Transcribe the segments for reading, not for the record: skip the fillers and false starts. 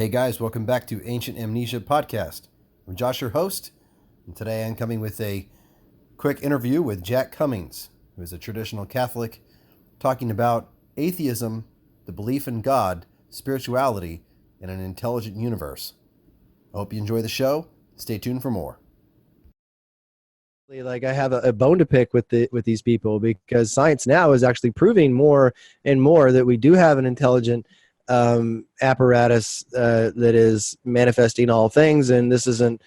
Hey guys, welcome back to Ancient Amnesia Podcast. I'm Josh, your host, and today I'm coming with a quick interview with Jack Cummins, who is a traditional Catholic, talking about atheism, the belief in God, spirituality, and an intelligent universe. I hope you enjoy the show. Stay tuned for more. Like I have a bone to pick with these people, because science now is actually proving more and more that we do have an intelligent apparatus that is manifesting all things, and this isn't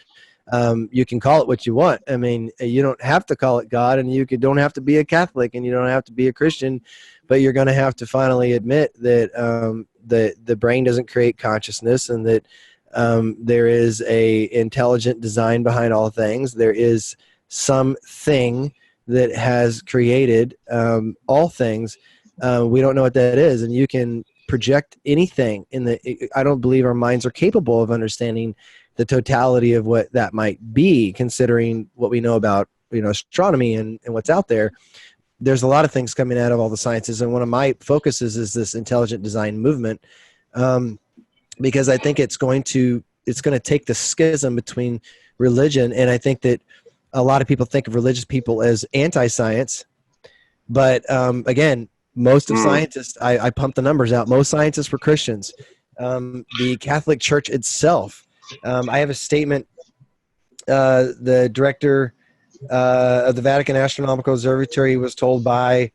you can call it what you want. I mean, you don't have to call it God, and don't have to be a Catholic, and you don't have to be a Christian, but you're going to have to finally admit that the brain doesn't create consciousness, and that there is a intelligent design behind all things. There is something that has created all things. We don't know what that is, and you can project anything I don't believe our minds are capable of understanding the totality of what that might be, considering what we know about astronomy and what's out there. There's a lot of things coming out of all the sciences, and one of my focuses is this intelligent design movement, because I think it's going to take the schism between religion, and I think that a lot of people think of religious people as anti-science, but again, most of scientists, I pump the numbers out, most scientists were Christians. The Catholic Church itself, I have a statement, the director of the Vatican Astronomical Observatory was told by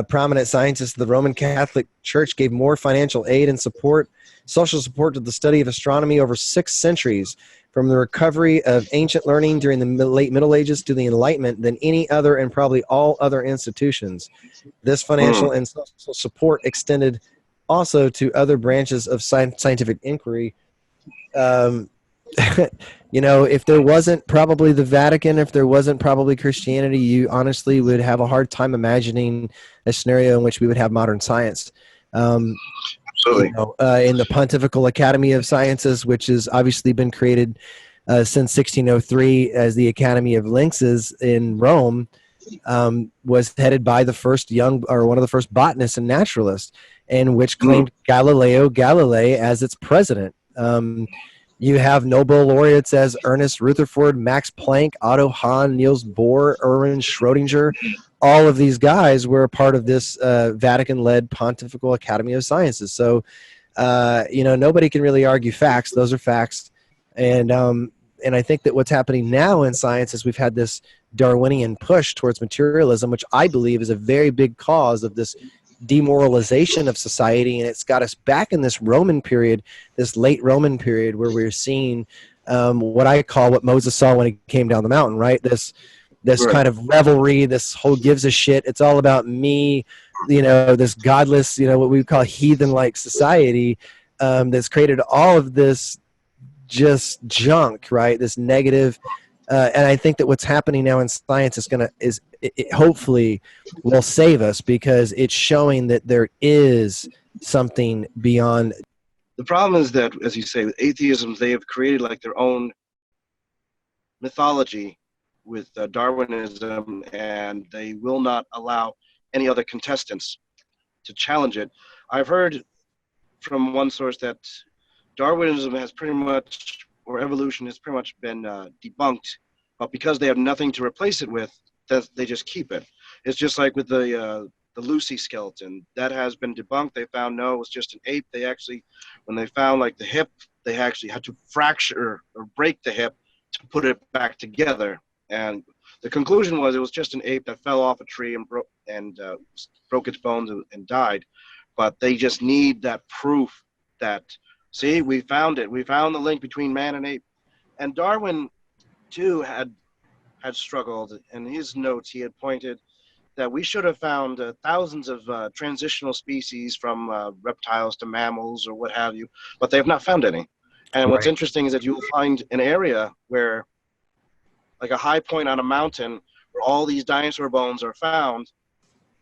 prominent scientists the Roman Catholic Church gave more financial aid and social support to the study of astronomy over 6 centuries, from the recovery of ancient learning during the late Middle Ages to the Enlightenment, than any other and probably all other institutions. This financial and social support extended also to other branches of scientific inquiry. If there wasn't probably the Vatican, if there wasn't probably Christianity, you honestly would have a hard time imagining a scenario in which we would have modern science. Absolutely. In the Pontifical Academy of Sciences, which has obviously been created since 1603 as the Academy of Linces in Rome, was headed by one of the first botanists and naturalists, and which claimed Galileo Galilei as its president. You have Nobel laureates as Ernest Rutherford, Max Planck, Otto Hahn, Niels Bohr, Erwin Schrödinger. All of these guys were a part of this Vatican-led Pontifical Academy of Sciences. So, nobody can really argue facts. Those are facts. And I think that what's happening now in science is we've had this Darwinian push towards materialism, which I believe is a very big cause of this demoralization of society, and it's got us back in this Roman period, this late Roman period, where we're seeing what I call what Moses saw when he came down the mountain, right? This right. Kind of revelry, this whole gives a shit, it's all about me, this godless, what we call heathen-like society that's created all of this just junk, right? This negative. And I think that what's happening now in science it hopefully will save us, because it's showing that there is something beyond. The problem is that, as you say, with atheism, they have created like their own mythology with Darwinism, and they will not allow any other contestants to challenge it. I've heard from one source that Darwinism has pretty much, or evolution has pretty much been debunked, but because they have nothing to replace it with, they just keep it. It's just like with the Lucy skeleton. That has been debunked. They found no, it was just an ape. They actually, when they found like the hip, they actually had to fracture or break the hip to put it back together. And the conclusion was it was just an ape that fell off a tree and broke its bones and died. But they just need that proof that, see, we found it. We found the link between man and ape. And Darwin, too, had struggled. In his notes, he had pointed that we should have found thousands of transitional species, from reptiles to mammals or what have you, but they have not found any. And what's interesting is that you will find an area where, like a high point on a mountain, where all these dinosaur bones are found,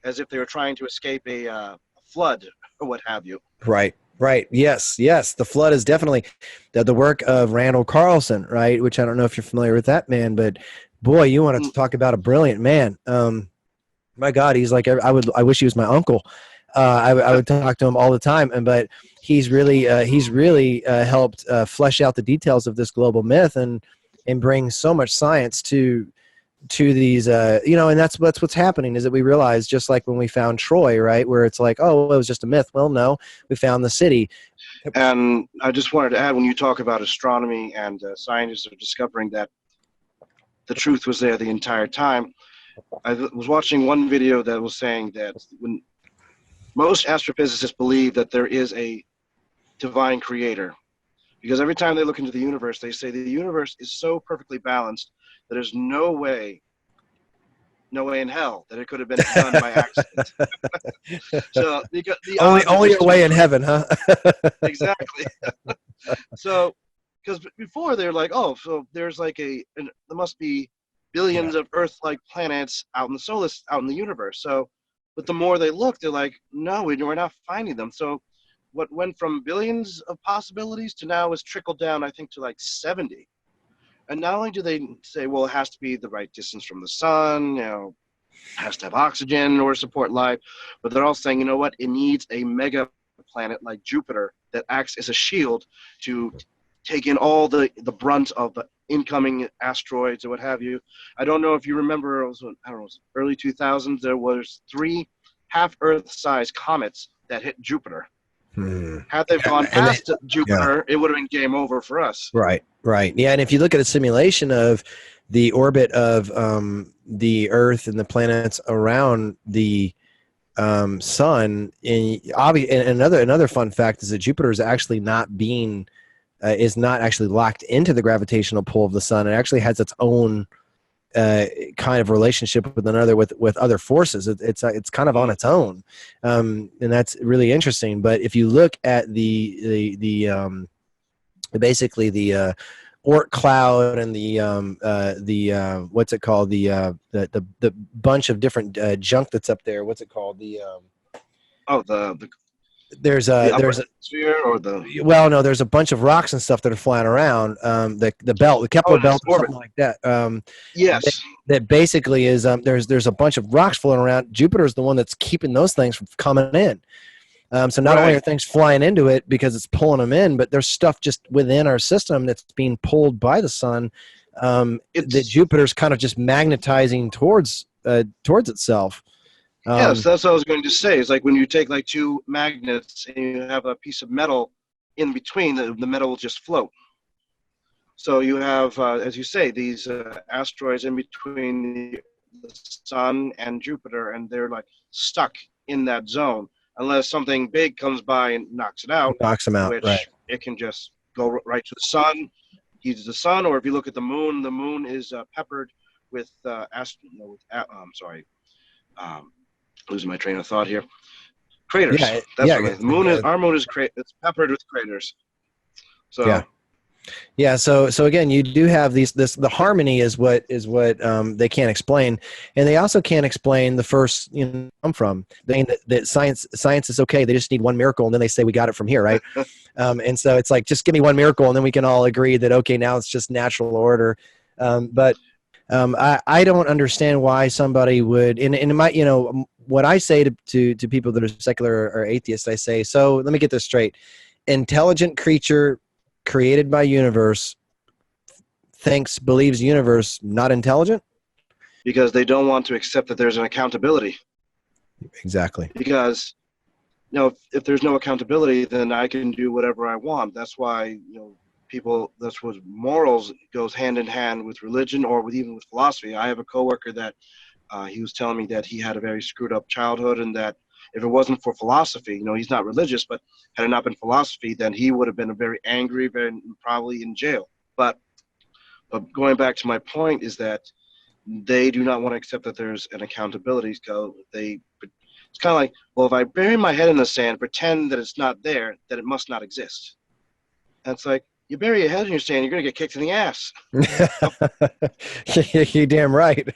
as if they were trying to escape a flood or what have you. Right. Yes. The flood is definitely the work of Randall Carlson, right? Which I don't know if you're familiar with that man, but boy, you want to talk about a brilliant man. My God, he's like, I wish he was my uncle. I would talk to him all the time, but he's really helped flesh out the details of this global myth and bring so much science to these, and that's what's happening is that we realize, just like when we found Troy, right, where it's like, oh, it was just a myth. Well, no, we found the city. And I just wanted to add, when you talk about astronomy and scientists are discovering that the truth was there the entire time, I was watching one video that was saying that when most astrophysicists believe that there is a divine creator, because every time they look into the universe, they say the universe is so perfectly balanced that there's no way in hell that it could have been done by accident. So only a way in heaven, huh? Exactly. So, because before they're like, oh, so there's like there must be billions of Earth-like planets out in the universe. So, but the more they look, they're like, no, we're not finding them. So, what went from billions of possibilities to now is trickled down, I think, to like 70. And not only do they say, well, it has to be the right distance from the sun, has to have oxygen in order to support life, but they're also saying, you know what, it needs a mega planet like Jupiter that acts as a shield to take in all the brunt of the incoming asteroids or what have you. I don't know if you remember, it was early 2000s, there was 3 half-Earth-sized comets that hit Jupiter. Had they gone past Jupiter, it would have been game over for us. Right. Yeah, and if you look at a simulation of the orbit of the Earth and the planets around the sun, and another fun fact is that Jupiter is actually not actually locked into the gravitational pull of the sun. It actually has its own kind of relationship with other forces. It's kind of on its own, and that's really interesting. But if you look at basically the Oort cloud and the what's it called, the bunch of different junk that's up there, what's it called, there's a sphere, or the no, there's a bunch of rocks and stuff that are flying around, the belt, the Kepler belt, or something like that. Yes, that basically is there's a bunch of rocks floating around. Jupiter's the one that's keeping those things from coming in. So not only are things flying into it because it's pulling them in, but there's stuff just within our system that's being pulled by the sun. That Jupiter's kind of just magnetizing towards itself. Yes, that's what I was going to say. It's like when you take like 2 magnets and you have a piece of metal in between, the metal will just float. So you have, as you say, these asteroids in between the sun and Jupiter, and they're like stuck in that zone unless something big comes by and knocks them out, which it can just go right to the sun, heats the sun. Or if you look at the moon is peppered with losing my train of thought here. Craters. That's what the moon is. Our moon is it's peppered with craters. So yeah. So again, you do have the harmony is what they can't explain, and they also can't explain the first come from. They mean that science is okay. They just need one miracle, and then they say we got it from here, right? And so it's like, just give me one miracle, and then we can all agree that okay, now it's just natural order. But I don't understand why somebody would, and it might, what I say to people that are secular or atheists, I say, so let me get this straight. Intelligent creature created by universe believes universe not intelligent? Because they don't want to accept that there's an accountability. Exactly. Because, if there's no accountability, then I can do whatever I want. That's why, that's what morals goes hand in hand with religion, or even with philosophy. I have a coworker that he was telling me that he had a very screwed up childhood, and that if it wasn't for philosophy, he's not religious, but had it not been philosophy, then he would have been very angry, probably in jail. But going back to my point is that they do not want to accept that there's an accountability. So it's kind of like, well, if I bury my head in the sand, pretend that it's not there, that it must not exist. And it's like, you bury your head in your sand, you're going to get kicked in the ass. You're damn right.